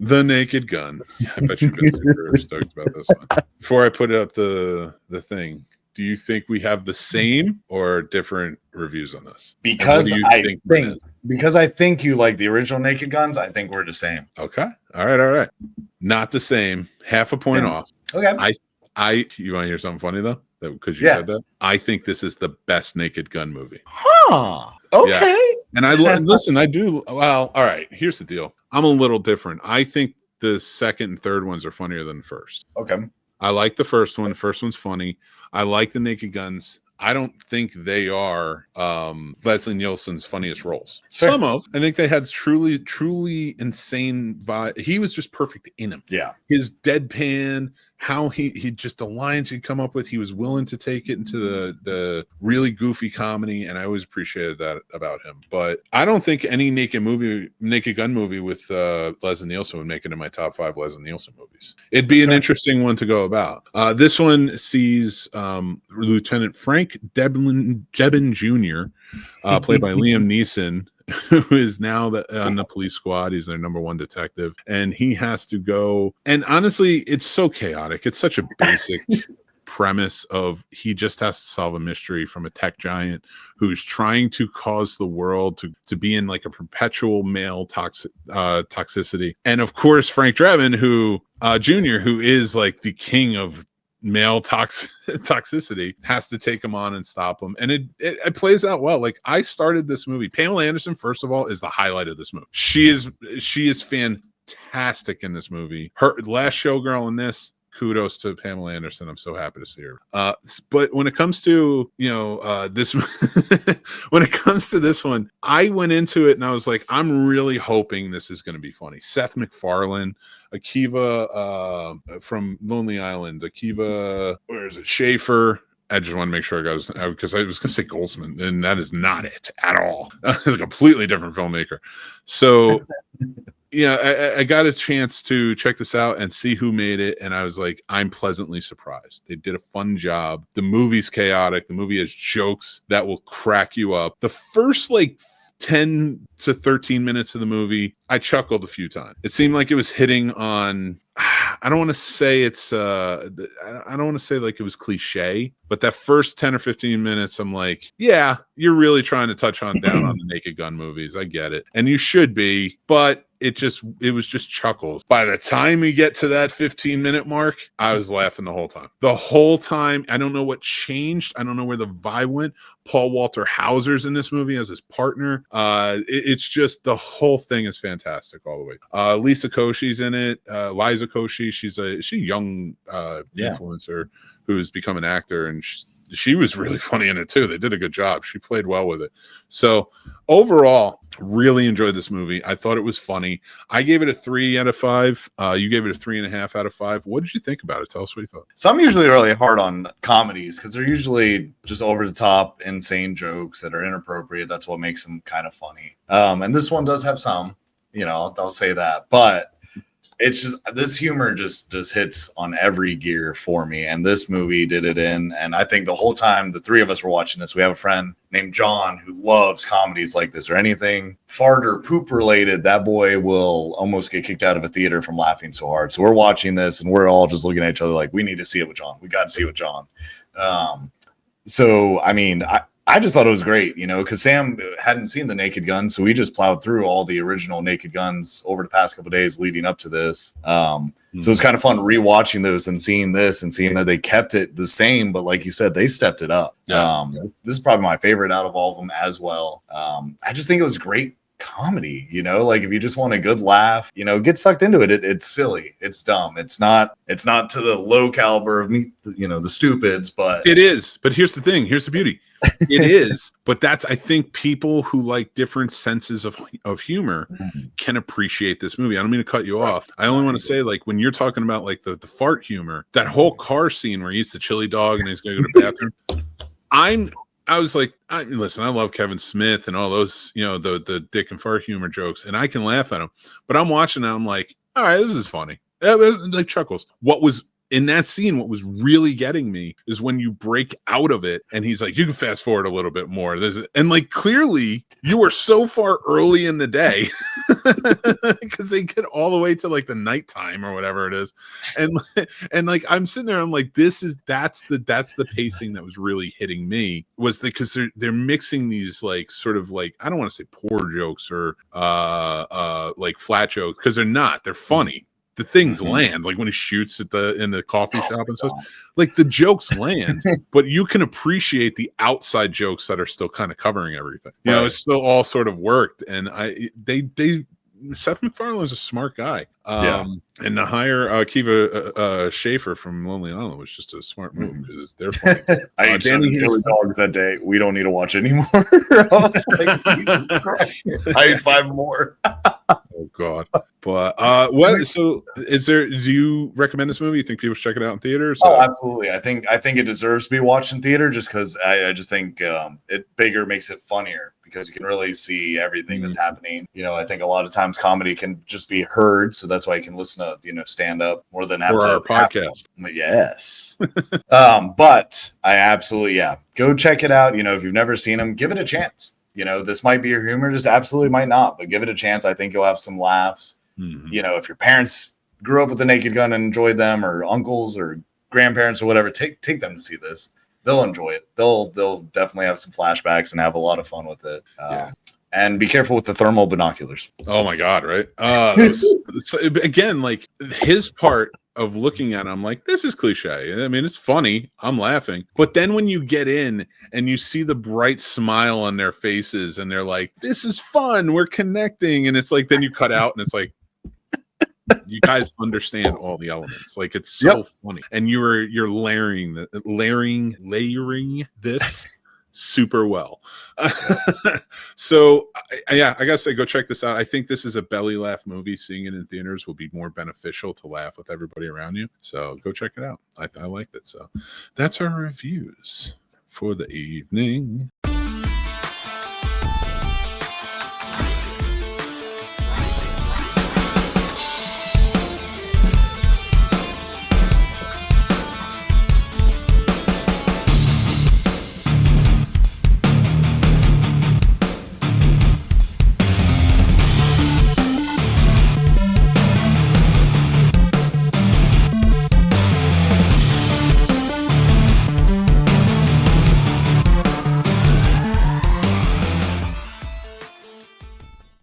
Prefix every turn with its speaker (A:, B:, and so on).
A: The Naked Gun. I bet you've been super stoked about this one. Before I put up the thing, do you think we have the same or different reviews on this?
B: Because I think you like the original Naked Guns, I think we're the same.
A: Okay. All right. Not the same. Half a point off.
B: Okay.
A: You want to hear something funny though? Because you said that. I think this is the best Naked Gun movie.
B: Huh. Okay.
A: Yeah. And listen, I do. Well, all right. Here's the deal. I'm a little different. I think the second and third ones are funnier than the first.
B: Okay.
A: I like the first one. The first one's funny. I like the Naked Guns. I don't think they are Leslie Nielsen's funniest roles.
B: Sure.
A: I think they had truly insane vibe. He was just perfect in them.
B: Yeah.
A: His deadpan, how he just the lines he'd come up with, he was willing to take it into the really goofy comedy, and I always appreciated that about him. But I don't think any Naked Gun movie with Leslie Nielsen would make it in my top 5 Leslie Nielsen movies. It'd be an interesting one to go about. This one sees Lieutenant Frank Drebin Jr., played by Liam Neeson, who is now on the police squad. He's their number 1 detective, and he has to go. And honestly, it's so chaotic. It's such a basic premise of he just has to solve a mystery from a tech giant who's trying to cause the world to be in like a perpetual male toxicity. And of course, Frank Drebin, Jr., who is like the king of male toxicity, has to take him on and stop him, and it plays out well. Like, I started this movie, Pamela Anderson, first of all, is the highlight of this movie. She is fantastic in this movie. Her last showgirl in this, kudos to Pamela Anderson. I'm so happy to see her. But when it comes to this when it comes to this one, I went into it and I was like, I'm really hoping this is going to be funny. Seth MacFarlane, Akiva from Lonely Island, where is it? Schaefer. I just want to make sure I got his, because I was going to say Goldsman, and that is not it at all. It's a completely different filmmaker. So yeah, I got a chance to check this out and see who made it, and I was like, I'm pleasantly surprised. They did a fun job. The movie's chaotic. The movie has jokes that will crack you up. The first 10 to 13 minutes of the movie, I chuckled a few times. It seemed like it was hitting on, I don't want to say it's I don't want to say like it was cliche, but that first 10 or 15 minutes, I'm like, yeah, you're really trying to touch on down on the Naked Gun movies. I get it. And you should be, but it was just chuckles. By the time we get to that 15-minute mark, I was laughing the whole time. The whole time. I don't know what changed. I don't know where the vibe went. Paul Walter Hauser's in this movie as his partner. It's just, the whole thing is fantastic all the way. Lisa Koshy's in it. Liza Koshy, she's a young influencer who's become an actor, and she was really funny in it too. They did a good job. She played well with it. So overall, really enjoyed this movie. I thought it was funny. I gave it a 3 out of 5. You gave it a 3.5 out of 5. What did you think about it? Tell us what you thought.
B: So I'm usually really hard on comedies because they're usually just over the top, insane jokes that are inappropriate. That's what makes them kind of funny. And this one does have some, I'll say that, but it's just, this humor just hits on every gear for me, and this movie did it in. And I think the whole time the three of us were watching this, we have a friend named John who loves comedies like this, or anything fart or poop related. That boy will almost get kicked out of a theater from laughing so hard. So we're watching this and we're all just looking at each other like, we need to see it with John. We got to see it with John. So I mean, I just thought it was great, because Sam hadn't seen the Naked Gun, so we just plowed through all the original Naked Guns over the past couple of days leading up to this. So it's kind of fun rewatching those and seeing this and seeing that they kept it the same, but like you said, they stepped it up. This is probably my favorite out of all of them as well. I just think it was great comedy, like if you just want a good laugh, get sucked into it. It's silly, it's dumb, it's not to the low caliber of me, the stupids, but
A: it is. But here's the thing, here's the beauty. It is, but that's, I think people who like different senses of humor can appreciate this movie. I don't mean to cut you off. I only want to say, like, when you're talking about like the fart humor, that whole car scene where he eats the chili dog and he's going to go to the bathroom. I was like, listen, I love Kevin Smith and all those, the dick and fart humor jokes, and I can laugh at them. But I'm watching it, I'm like, all right, this is funny. Yeah, like chuckles. What was in that scene, what was really getting me is when you break out of it and he's like, you can fast forward a little bit more. And like, clearly you were so far early in the day because they get all the way to like the nighttime or whatever it is. And like, I'm sitting there, I'm like, that's the pacing that was really hitting me, was because they're mixing these like sort of like, I don't want to say poor jokes or like flat jokes, because they're funny. The things land, like when he shoots in the coffee shop and stuff. Like the jokes land, but you can appreciate the outside jokes that are still kind of covering everything. You know, it's still all sort of worked. And Seth MacFarlane's a smart guy. And to hire Akiva Schaffer from Lonely Island was just a smart move, because they're funny.
B: I ate 7 chili dogs that day. We don't need to watch anymore. I was like, I ate 5 more.
A: Oh God. But what? So, do you recommend this movie? You think people should check it out in theaters?
B: Oh, absolutely. I think it deserves to be watched in theater, just because I just think it bigger makes it funnier, because you can really see everything that's happening. You know, I think a lot of times comedy can just be heard, so that's why you can listen to stand up more than have
A: our podcast.
B: Yes. But I absolutely go check it out. You know, if you've never seen them, give it a chance. You know, this might be your humor, just absolutely might not, but give it a chance. I think you'll have some laughs. You know, if your parents grew up with the Naked Gun and enjoyed them, or uncles or grandparents or whatever, take them to see this. They'll enjoy it. They'll definitely have some flashbacks and have a lot of fun with it. And be careful with the thermal binoculars.
A: Oh my God, right? Again, like his part of looking at it, I'm like, this is cliche. I mean, it's funny. I'm laughing. But then when you get in and you see the bright smile on their faces and they're like, this is fun, we're connecting. And it's like, then you cut out and it's like, you guys understand all the elements. Like, it's so funny. And you're layering this super well. So I gotta say, go check this out. I think this is a belly laugh movie. Seeing it in theaters will be more beneficial to laugh with everybody around you. So go check it out. I liked it. So that's our reviews for the evening.